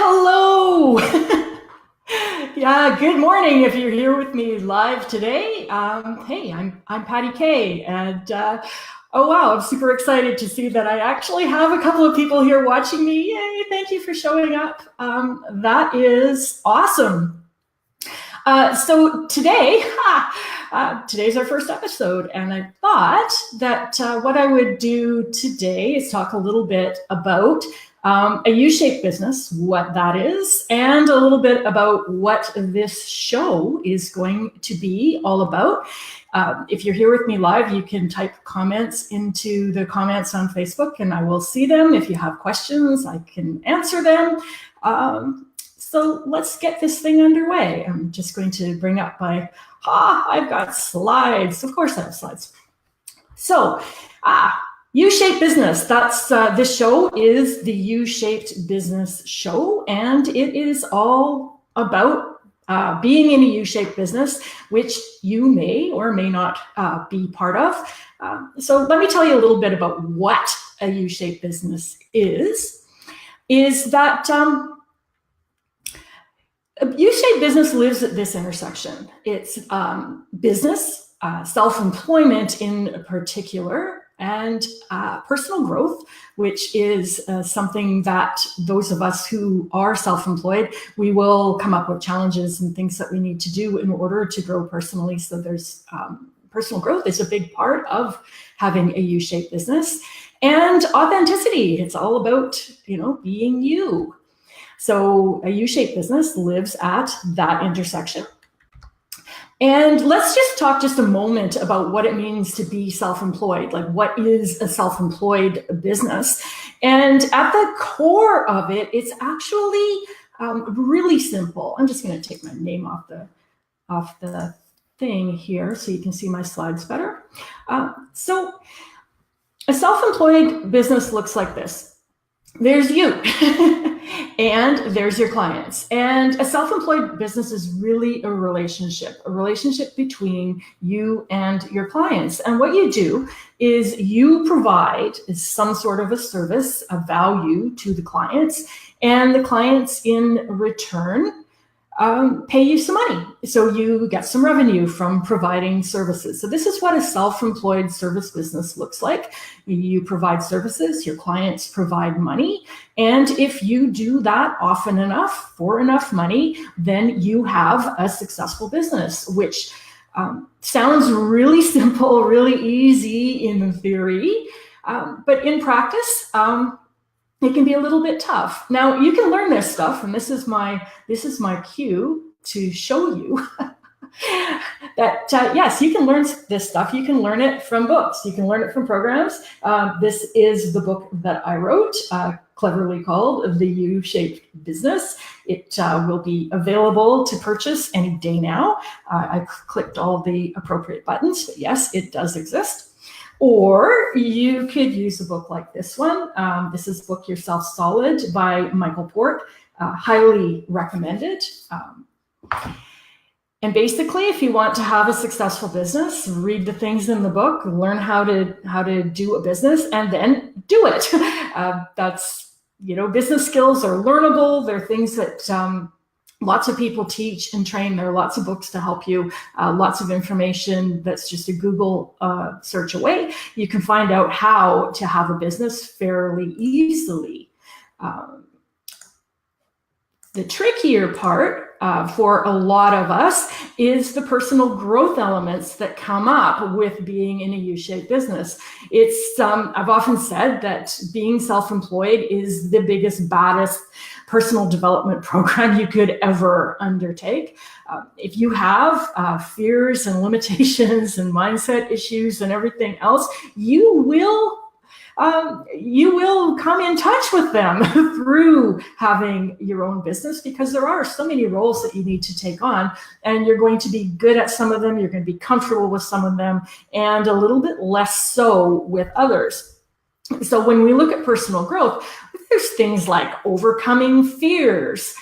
Hello. Yeah, good morning if you're here with me live today. Hey, I'm Patty Kay, and oh wow, I'm super excited to see that I actually have a couple of people here watching me. Yay, thank you for showing up. That is awesome. So today, today's our first episode, and I thought that what I would do today is talk a little bit about a U-shaped business, what that is, and a little bit about what this show is going to be all about. If you're here with me live, you can type comments into the comments on Facebook and I will see them. If you have questions, I can answer them. So let's get this thing underway. I'm just going to bring up I've got slides. Of course I have slides. So, U-shaped business, that's this show is the U-shaped business show, and it is all about being in a U-shaped business, which you may or may not be part of. So let me tell you a little bit about what a U-shaped business is that a U-shaped business lives at this intersection. It's business, self-employment in particular, and personal growth, which is something that those of us who are self-employed, we will come up with challenges and things that we need to do in order to grow personally. So there's personal growth is a big part of having a U-shaped business. And authenticity, it's all about, being you. So a U-shaped business lives at that intersection. And let's just talk just a moment about what it means to be self-employed. Like, what is a self-employed business? And at the core of it, it's actually really simple. I'm just going to take my name off the thing here so you can see my slides better. So a self-employed business looks like this. There's you. And there's your clients. And a self-employed business is really a relationship between you and your clients. And what you do is you provide some sort of a service, a value to the clients, and the clients in return pay you some money. So you get some revenue from providing services. So this is what a self-employed service business looks like. You provide services, your clients provide money. And if you do that often enough for enough money, then you have a successful business, which sounds really simple, really easy in theory. But in practice, it can be a little bit tough. Now you can learn this stuff, and this is my cue to show you that yes, you can learn this stuff. You can learn it from books. You can learn it from programs. This is the book that I wrote, cleverly called The U-Shaped Business. It will be available to purchase any day now. I've clicked all the appropriate buttons, but yes, it does exist. Or you could use a book like this one. This is Book Yourself Solid by Michael Port. Highly recommended. And basically, if you want to have a successful business, read the things in the book, learn how to do a business, and then do it. That's, business skills are learnable. They're things that lots of people teach and train. There are lots of books to help you, lots of information that's just a Google search away. You can find out how to have a business fairly easily. The trickier part for a lot of us is the personal growth elements that come up with being in a U-shaped business. It's I've often said that being self-employed is the biggest, baddest personal development program you could ever undertake. If you have fears and limitations and mindset issues and everything else, you will come in touch with them through having your own business, because there are so many roles that you need to take on, and you're going to be good at some of them, you're going to be comfortable with some of them, and a little bit less so with others. So when we look at personal growth, there's things like overcoming fears,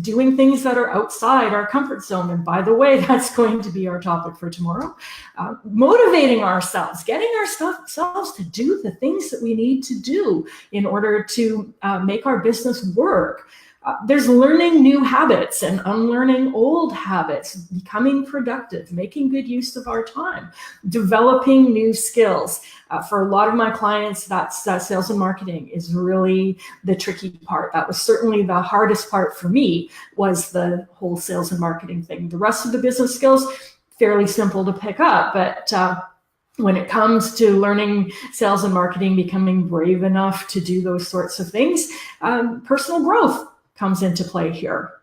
doing things that are outside our comfort zone. And by the way, that's going to be our topic for tomorrow. Motivating ourselves, getting ourselves to do the things that we need to do in order to make our business work. There's learning new habits and unlearning old habits, becoming productive, making good use of our time, developing new skills. For a lot of my clients, that's sales and marketing is really the tricky part. That was certainly the hardest part for me, was the whole sales and marketing thing. The rest of the business skills, fairly simple to pick up, but when it comes to learning sales and marketing, becoming brave enough to do those sorts of things, personal growth comes into play here.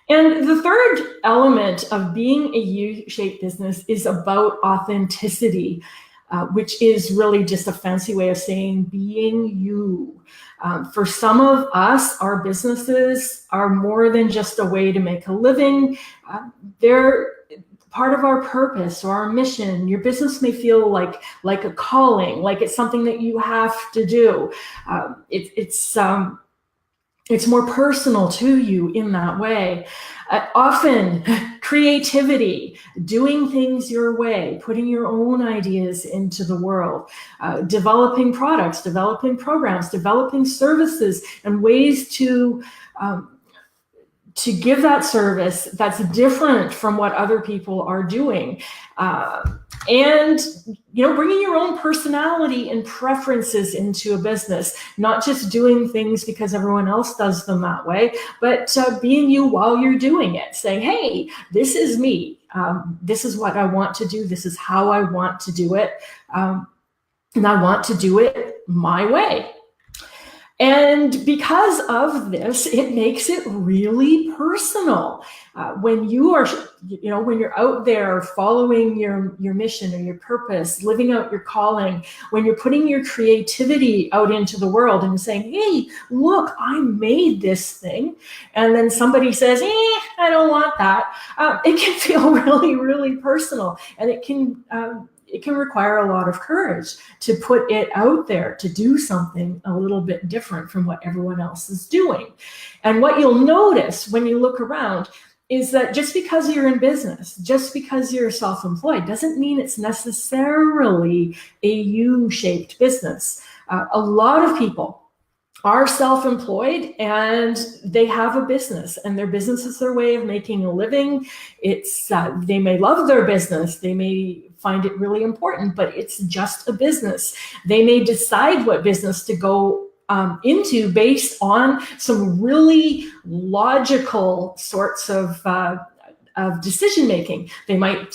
And the third element of being a U-shaped business is about authenticity, which is really just a fancy way of saying being you. For some of us, our businesses are more than just a way to make a living. They're part of our purpose or our mission. Your business may feel like a calling, like it's something that you have to do. It's more personal to you in that way. Often creativity, doing things your way, putting your own ideas into the world, developing products, developing programs, developing services and ways to give that service that's different from what other people are doing. And, bringing your own personality and preferences into a business, not just doing things because everyone else does them that way, but being you while you're doing it, saying, hey, this is me. This is what I want to do. This is how I want to do it. And I want to do it my way. And because of this, it makes it really personal. When you are, when you're out there following your mission or your purpose, living out your calling, when you're putting your creativity out into the world and saying, hey, look, I made this thing. And then somebody says, I don't want that. It can feel really, really personal. And it can require a lot of courage to put it out there, to do something a little bit different from what everyone else is doing. And what you'll notice when you look around is that just because you're in business, just because you're self-employed, doesn't mean it's necessarily a U-shaped business. A lot of people are self-employed and they have a business, and their business is their way of making a living. It's they may love their business, they may find it really important, but it's just a business. They may decide what business to go into based on some really logical sorts of decision making. They might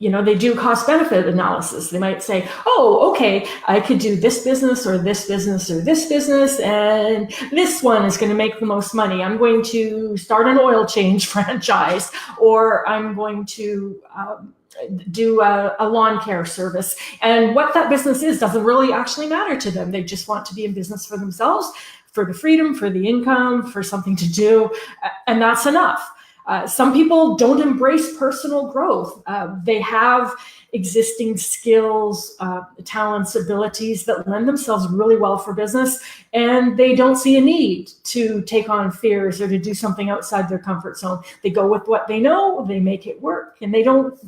they do cost-benefit analysis. They might say, oh, okay, I could do this business or this business or this business, and this one is going to make the most money. I'm going to start an oil change franchise, or I'm going to do a lawn care service. And what that business is doesn't really actually matter to them. They just want to be in business for themselves, for the freedom, for the income, for something to do, and that's enough. Some people don't embrace personal growth. They have existing skills, talents, abilities that lend themselves really well for business, and they don't see a need to take on fears or to do something outside their comfort zone. They go with what they know, they make it work, and they don't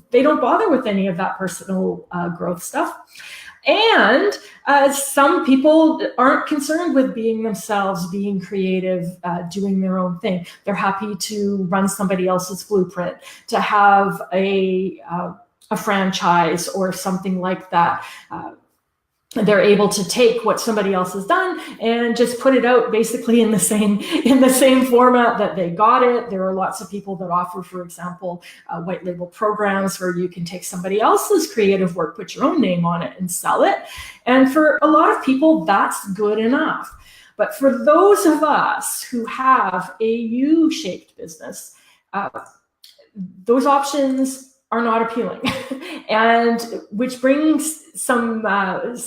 bother with any of that personal growth stuff. And some people aren't concerned with being themselves, being creative, doing their own thing. They're happy to run somebody else's blueprint, to have a franchise or something like that. They're able to take what somebody else has done and just put it out basically in the same format that they got it. There are lots of people that offer, for example, white label programs where you can take somebody else's creative work, put your own name on it and sell it. And for a lot of people, that's good enough. But for those of us who have a U-shaped business, those options are not appealing, and which brings some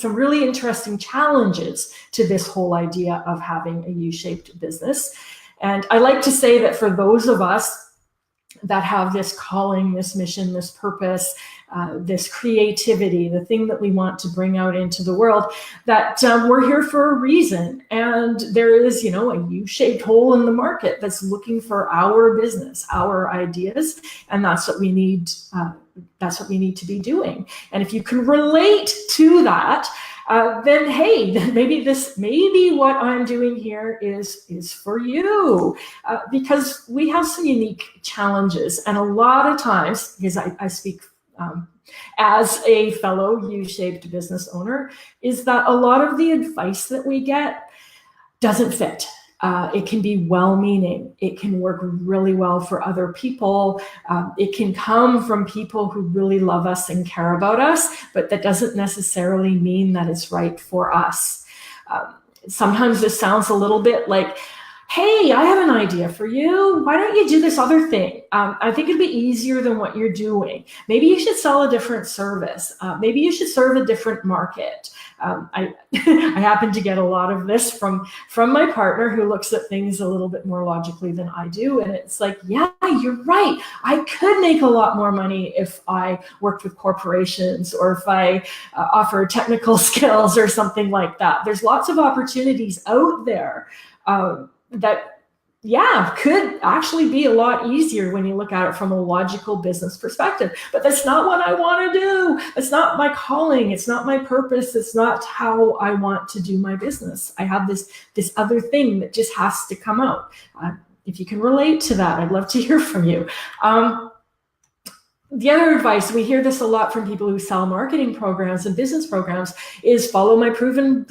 really interesting challenges to this whole idea of having a U-shaped business. And I like to say that for those of us that have this calling, this mission, this purpose, this creativity, the thing that we want to bring out into the world, that we're here for a reason. And there is, a U-shaped hole in the market that's looking for our business, our ideas, and that's what we need. That's what we need to be doing. And if you can relate to that, then hey, then maybe what I'm doing here is for you, because we have some unique challenges, and a lot of times, because I speak as a fellow UShaped business owner, is that a lot of the advice that we get doesn't fit. It can be well-meaning. It can work really well for other people. It can come from people who really love us and care about us, but that doesn't necessarily mean that it's right for us. Sometimes this sounds a little bit like, hey, I have an idea for you. Why don't you do this other thing? I think it'd be easier than what you're doing. Maybe you should sell a different service. Maybe you should serve a different market. I happen to get a lot of this from my partner, who looks at things a little bit more logically than I do. And it's like, yeah, you're right. I could make a lot more money if I worked with corporations, or if I offer technical skills or something like that. There's lots of opportunities out there that, yeah, could actually be a lot easier when you look at it from a logical business perspective. But that's not what I want to do. It's not my calling. It's not my purpose. It's not how I want to do my business. I have this other thing that just has to come out. If you can relate to that, I'd love to hear from you. The other advice, we hear this a lot from people who sell marketing programs and business programs, is follow my proven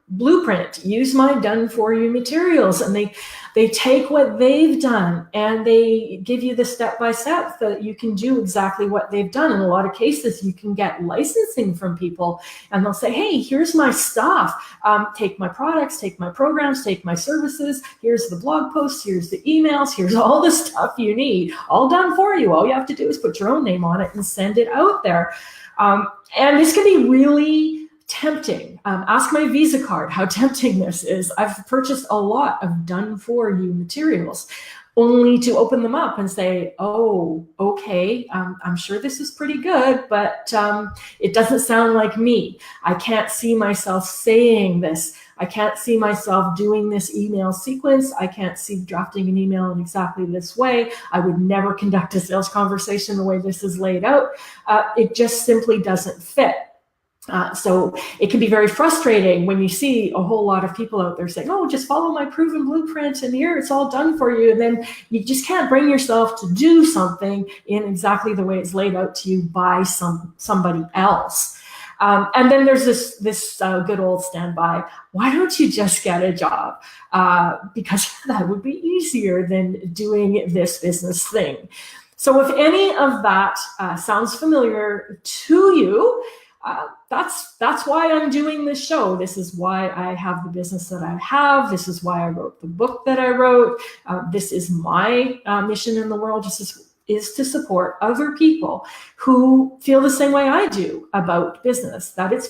blueprint, use my done for you materials. And they take what they've done and they give you the step-by-step that you can do exactly what they've done. In a lot of cases, you can get licensing from people, and they'll say, hey, here's my stuff. Take my products, take my programs, take my services. Here's the blog posts, here's the emails, here's all the stuff you need, all done for you. All you have to do is put your own name on it and send it out there. And this can be really tempting. Ask my Visa card how tempting this is. I've purchased a lot of done for you materials, only to open them up and say, oh, okay, I'm sure this is pretty good, but it doesn't sound like me. I can't see myself saying this. I can't see myself doing this email sequence. I can't see drafting an email in exactly this way. I would never conduct a sales conversation the way this is laid out. It just simply doesn't fit. So it can be very frustrating when you see a whole lot of people out there saying, oh, just follow my proven blueprint and here it's all done for you. And then you just can't bring yourself to do something in exactly the way it's laid out to you by somebody else. And then there's this good old standby. Why don't you just get a job? Because that would be easier than doing this business thing. So if any of that sounds familiar to you, that's why I'm doing this show. This is why I have the business that I have. This is why I wrote the book that I wrote. This is my mission in the world, is to support other people who feel the same way I do about business, that it's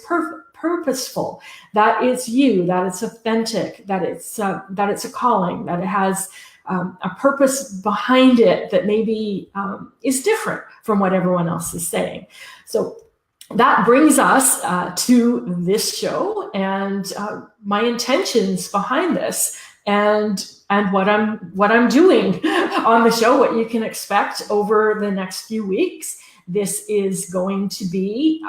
purposeful, that it's you, that it's authentic, that it's a calling, that it has a purpose behind it that maybe is different from what everyone else is saying. So that brings us to this show and my intentions behind this, and what I'm doing on the show, what you can expect over the next few weeks. This is going to be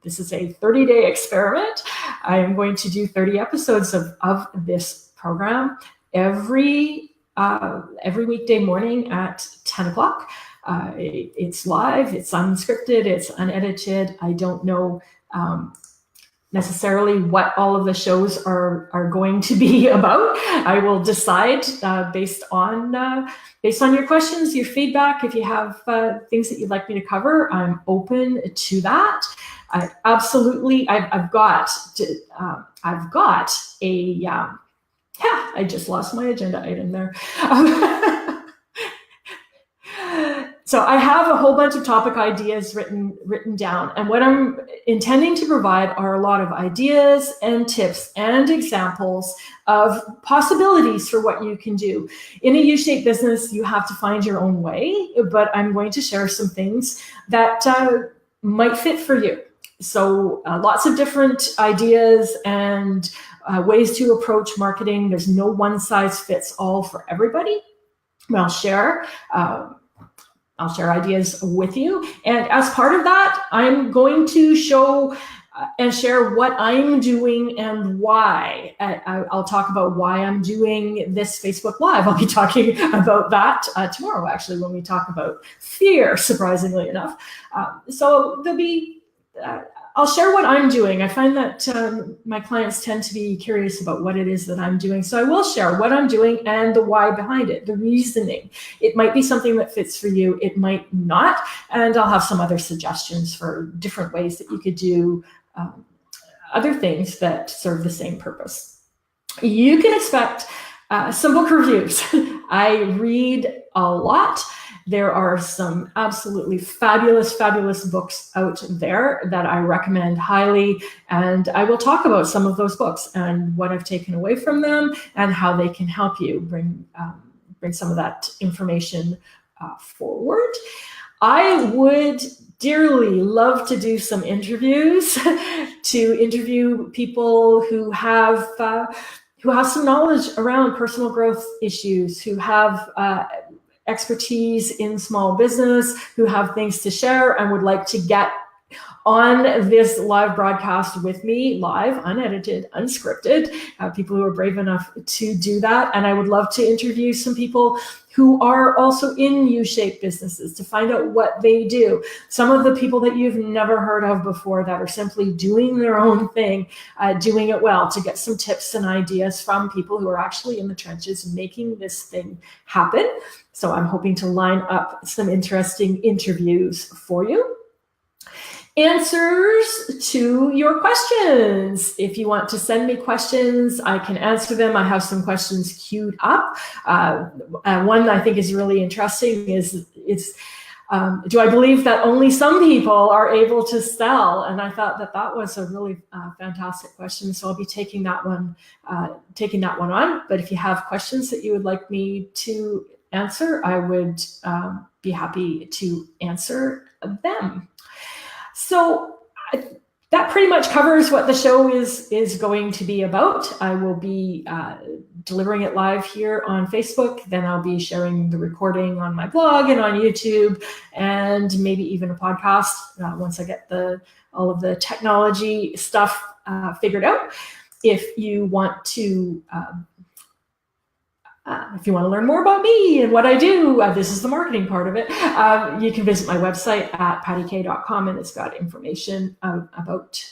this is a 30-day experiment. I am going to do 30 episodes of this program every weekday morning at 10 o'clock. It's live, it's unscripted, it's unedited. I don't know necessarily what all of the shows are going to be about. I will decide based on your questions, your feedback. If you have things that you'd like me to cover, I'm open to that. I've got a I just lost my agenda item there. So I have a whole bunch of topic ideas written down, and what I'm intending to provide are a lot of ideas and tips and examples of possibilities for what you can do. In a U-shaped business, you have to find your own way, but I'm going to share some things that might fit for you. So lots of different ideas and ways to approach marketing. There's no one size fits all for everybody. I'll share ideas with you. And as part of that, I'm going to show and share what I'm doing and why. I'll talk about why I'm doing this Facebook Live. I'll be talking about that tomorrow, actually, when we talk about fear, surprisingly enough. So there'll be, I'll share what I'm doing. I find that my clients tend to be curious about what it is that I'm doing. So I will share what I'm doing and the why behind it, the reasoning. It might be something that fits for you. It might not. And I'll have some other suggestions for different ways that you could do other things that serve the same purpose. You can expect some book reviews. I read a lot. There are some absolutely fabulous, fabulous books out there that I recommend highly. And I will talk about some of those books and what I've taken away from them and how they can help you bring some of that information forward. I would dearly love to do some interviews, to interview people who have some knowledge around personal growth issues, who have expertise in small business, who have things to share and would like to get on this live broadcast with me, live, unedited, unscripted, people who are brave enough to do that. And I would love to interview some people who are also in UShaped businesses to find out what they do. Some of the people that you've never heard of before that are simply doing their own thing, doing it well, to get some tips and ideas from people who are actually in the trenches making this thing happen. So I'm hoping to line up some interesting interviews for you. Answers to your questions. If you want to send me questions, I can answer them. I have some questions queued up. One I think is really interesting is do I believe that only some people are able to sell? And I thought that was a really fantastic question. So I'll be taking that one on. But if you have questions that you would like me to answer, I would be happy to answer them. So that pretty much covers what the show is going to be about. I will be delivering it live here on Facebook. Then I'll be sharing the recording on my blog and on YouTube, and maybe even a podcast once I get all of the technology stuff figured out. If you want to learn more about me and what I do, this is the marketing part of it, you can visit my website at pattykay.com, and it's got information about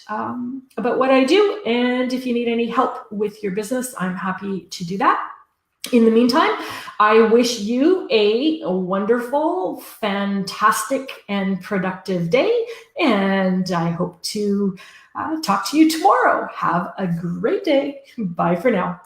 what I do. And if you need any help with your business, I'm happy to do that. In the meantime, I wish you a wonderful, fantastic, and productive day, and I hope to talk to you tomorrow. Have a great day. Bye for now.